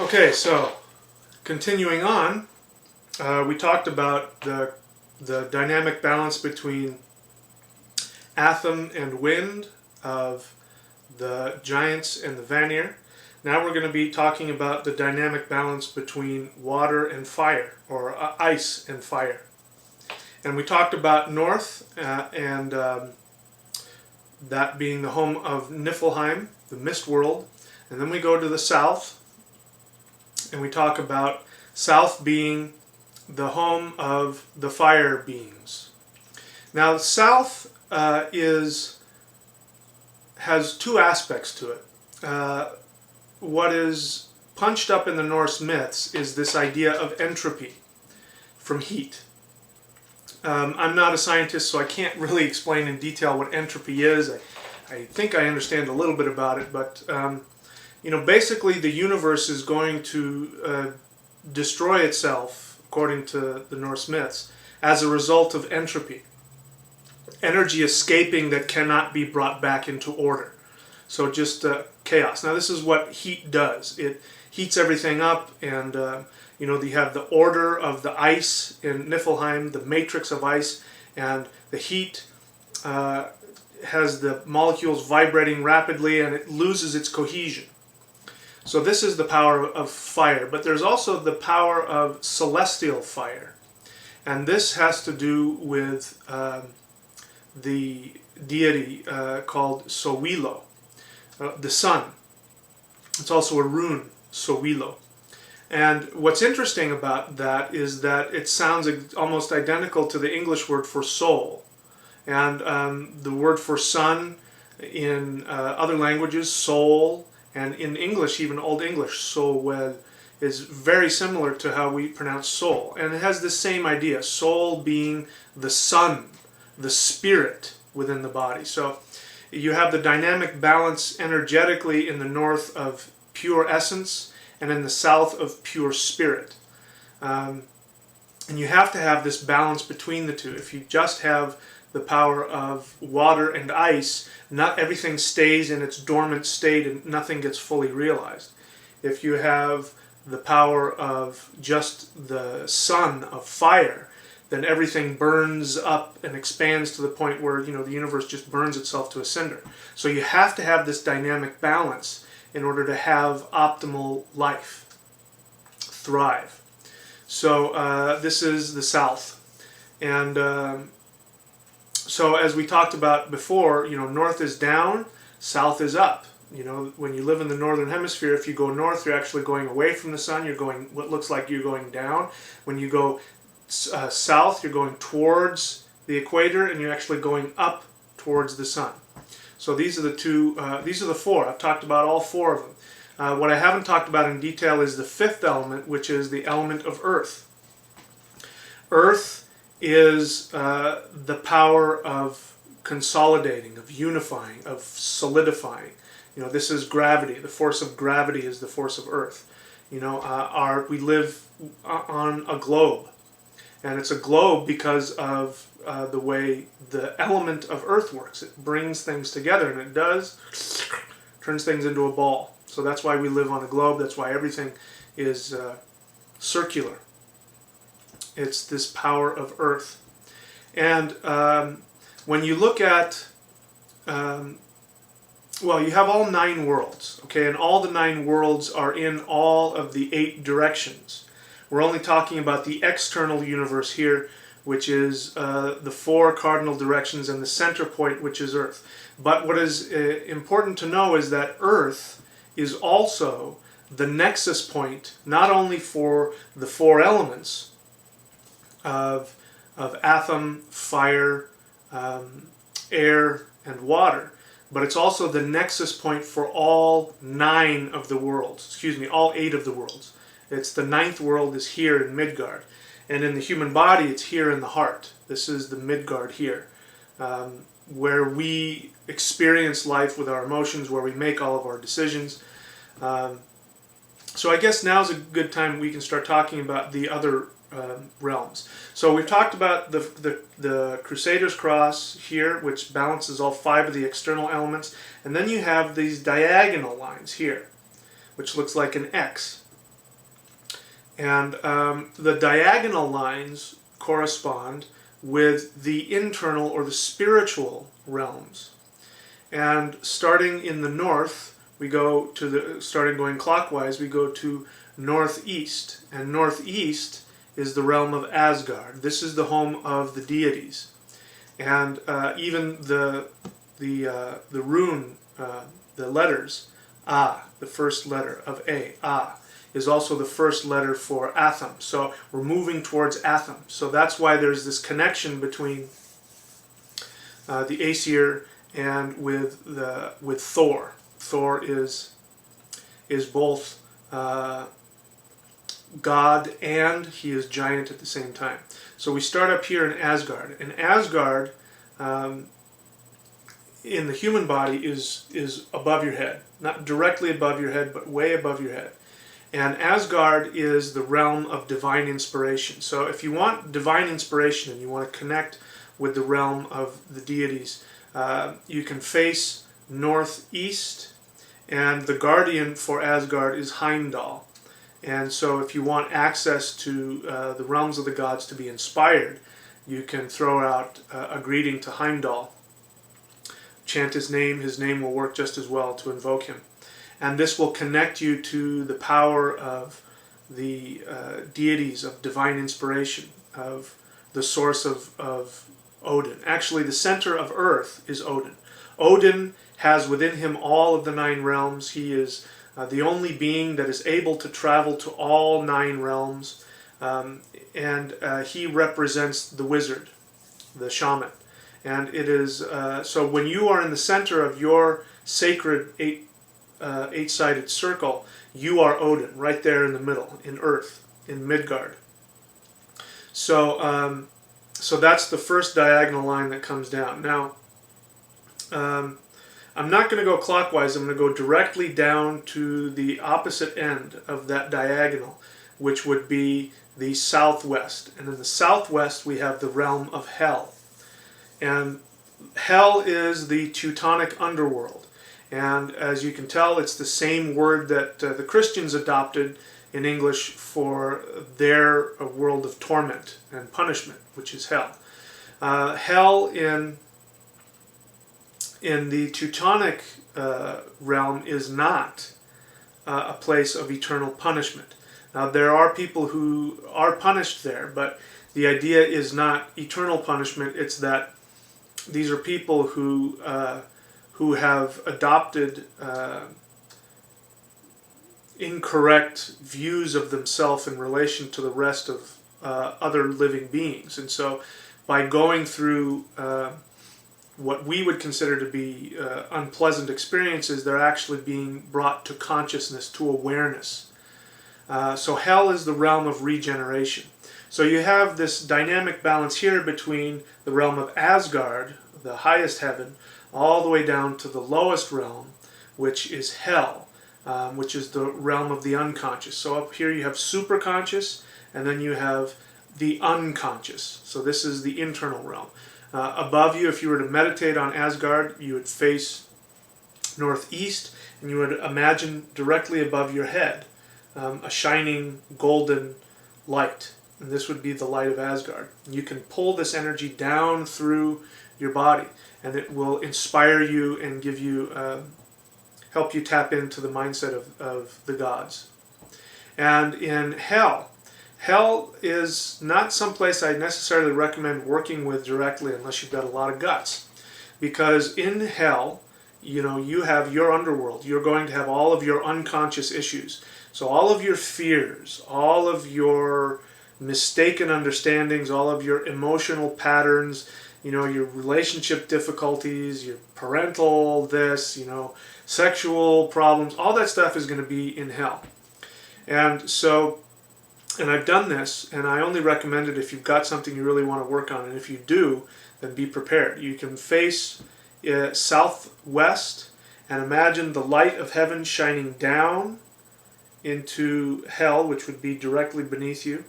Okay, so continuing on, we talked about the dynamic balance between Atham and wind of the giants and the Vanir. Now we're going to be talking about the dynamic balance between water and fire, or ice and fire. And we talked about north and that being the home of Niflheim, the mist world. And then we go to the south, and we talk about south being the home of the fire beings. Now the south has two aspects to it. What is punched up in the Norse myths is this idea of entropy from heat. I'm not a scientist, so I can't really explain in detail what entropy is. I think I understand a little bit about it, but basically the universe is going to destroy itself, according to the Norse myths, as a result of entropy. Energy escaping that cannot be brought back into order. So just chaos. Now this is what heat does. It heats everything up, and you have the order of the ice in Niflheim, the matrix of ice, and the heat has the molecules vibrating rapidly, and it loses its cohesion. So this is the power of fire, but there's also the power of celestial fire, and this has to do with the deity called Sowilo, the sun. It's also a rune, Sowilo. And what's interesting about that is that it sounds almost identical to the English word for soul. And the word for sun in other languages, soul, and in English, even Old English, soul, is very similar to how we pronounce soul. And it has the same idea, soul being the sun, the spirit within the body. So you have the dynamic balance energetically in the north of pure essence, and in the south of pure spirit. And you have to have this balance between the two. If you just have the power of water and ice, not everything stays in its dormant state and nothing gets fully realized. If you have the power of just the sun, of fire, then everything burns up and expands to the point where the universe just burns itself to a cinder. So you have to have this dynamic balance in order to have optimal life, thrive. So this is the south. And so as we talked about before, north is down, south is up. When you live in the northern hemisphere, if you go north, you're actually going away from the sun. You're going, what looks like you're going down. When you go south, you're going towards the equator, and you're actually going up towards the sun. So these are the four. I've talked about all four of them. What I haven't talked about in detail is the fifth element, which is the element of earth. Earth is the power of consolidating, of unifying, of solidifying. This is gravity. The force of gravity is the force of earth. We live on a globe, and it's a globe because of the way the element of earth works. It brings things together, and it turns things into a ball. So that's why we live on a globe. That's why everything is circular. It's this power of earth. And when you look at, you have all 9 worlds, okay, and all the 9 worlds are in all of the 8 directions. We're only talking about the external universe here, which is the 4 cardinal directions, and the center point, which is Earth. But what is important to know is that Earth is also the nexus point, not only for the 4 elements of Atham, fire, air, and water, but it's also the nexus point for all 9 of the worlds, all 8 of the worlds. It's the 9th world is here in Midgard. And in the human body, it's here in the heart. This is the Midgard here, where we experience life with our emotions, where we make all of our decisions. So I guess now's a good time we can start talking about the other realms. So we've talked about the Crusader's Cross here, which balances all 5 of the external elements. And then you have these diagonal lines here, which looks like an X. And the diagonal lines correspond with the internal or the spiritual realms. And starting in the north, we go to starting going clockwise, we go to northeast. And northeast is the realm of Asgard. This is the home of the deities. And even the rune, the letters, the first letter of A, is also the first letter for Atham. So we're moving towards Atham. So that's why there's this connection between the Aesir and with Thor. Thor is both God and he is giant at the same time. So we start up here in Asgard. And Asgard, in the human body, is above your head. Not directly above your head, but way above your head. And Asgard is the realm of divine inspiration. So if you want divine inspiration and you want to connect with the realm of the deities, you can face northeast, and the guardian for Asgard is Heimdall. And so if you want access to the realms of the gods to be inspired, you can throw out a greeting to Heimdall. Chant his name will work just as well to invoke him. And this will connect you to the power of the deities of divine inspiration, of the source of Odin. Actually, the center of Earth is Odin. Odin has within him all of the 9 realms. He is the only being that is able to travel to all 9 realms. And he represents the wizard, the shaman. And it is, so when you are in the center of your sacred eight-sided circle, you are Odin, right there in the middle, in Earth, in Midgard. So, so that's the first diagonal line that comes down. Now, I'm not going to go clockwise. I'm going to go directly down to the opposite end of that diagonal, which would be the southwest. And in the southwest, we have the realm of Hell. And Hell is the Teutonic underworld. And as you can tell, it's the same word that the Christians adopted in English for their world of torment and punishment, which is hell. Hell in the Teutonic realm is not a place of eternal punishment. Now, there are people who are punished there, but the idea is not eternal punishment. It's that these are people who have adopted incorrect views of themselves in relation to the rest of other living beings. And so by going through what we would consider to be unpleasant experiences, they're actually being brought to consciousness, to awareness. So hell is the realm of regeneration. So you have this dynamic balance here between the realm of Asgard, the highest heaven, all the way down to the lowest realm, which is hell, which is the realm of the unconscious. So up here you have superconscious, and then you have the unconscious. So this is the internal realm. Above you, if you were to meditate on Asgard, you would face northeast, and you would imagine directly above your head a shining golden light. And this would be the light of Asgard. You can pull this energy down through your body, and it will inspire you and give you, help you tap into the mindset of the gods. And in hell, hell is not someplace I necessarily recommend working with directly unless you've got a lot of guts. Because in hell, you know, you have your underworld. You're going to have all of your unconscious issues. So all of your fears, all of your mistaken understandings, all of your emotional patterns, you know, your relationship difficulties, your parental this, you know, sexual problems, all that stuff is going to be in hell. And so, and I've done this, and I only recommend it if you've got something you really want to work on. And if you do, then be prepared. You can face southwest and imagine the light of heaven shining down into hell, which would be directly beneath you.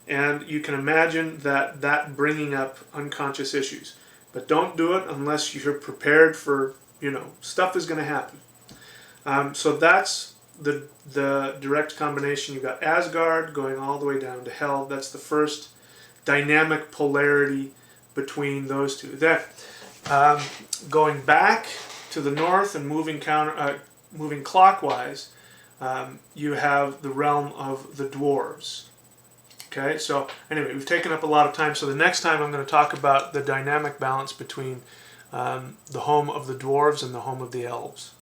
And you can imagine that bringing up unconscious issues. But don't do it unless you're prepared for, you know, stuff is going to happen. So that's the direct combination, you've got Asgard going all the way down to Hell. That's the first dynamic polarity between those two. Then, going back to the north and moving clockwise, you have the realm of the dwarves. Okay, so anyway, we've taken up a lot of time. So the next time I'm going to talk about the dynamic balance between the home of the dwarves and the home of the elves.